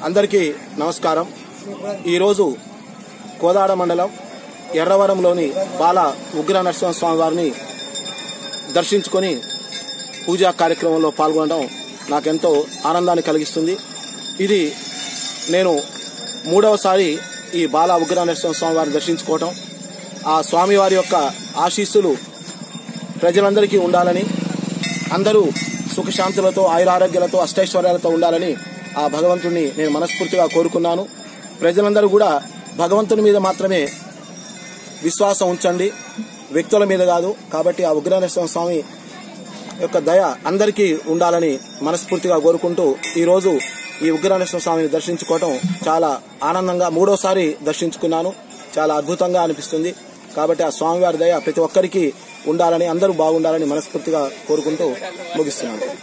అందరికీ నమస్కారం। ఈరోజు కోదాడ మండలం ఎర్రవరంలోని బాల ఉగ్ర నరసింహస్వామి వారిని దర్శించుకొని పూజా కార్యక్రమంలో పాల్గొనడం నాకెంతో ఆనందాన్ని కలిగిస్తుంది। ఇది నేను మూడవసారి ఈ బాల ఉగ్ర నరసింహస్వామి వారిని దర్శించుకోవటం, ఆ స్వామివారి యొక్క ఆశీస్సులు ప్రజలందరికీ ఉండాలని, అందరూ సుఖశాంతులతో ఆయురారోగ్యాలతో అష్టైశ్వర్యాలతో ఉండాలని ఆ భగవంతుడిని నేను మనస్ఫూర్తిగా కోరుకున్నాను। ప్రజలందరూ కూడా భగవంతుని మీద మాత్రమే విశ్వాసం ఉంచండి, వ్యక్తుల మీద కాదు। కాబట్టి ఆ ఉగ్ర నరసింహస్వామి యొక్క దయ అందరికీ ఉండాలని మనస్ఫూర్తిగా కోరుకుంటూ ఈరోజు ఈ ఉగ్ర నరసింహస్వామిని దర్శించుకోవటం చాలా ఆనందంగా మూడోసారి దర్శించుకున్నాను। చాలా అద్భుతంగా అనిపిస్తుంది। కాబట్టి ఆ స్వామివారి దయ ప్రతి ఒక్కరికి ఉండాలని, అందరూ బాగుండాలని మనస్ఫూర్తిగా కోరుకుంటూ ముగిస్తున్నాను।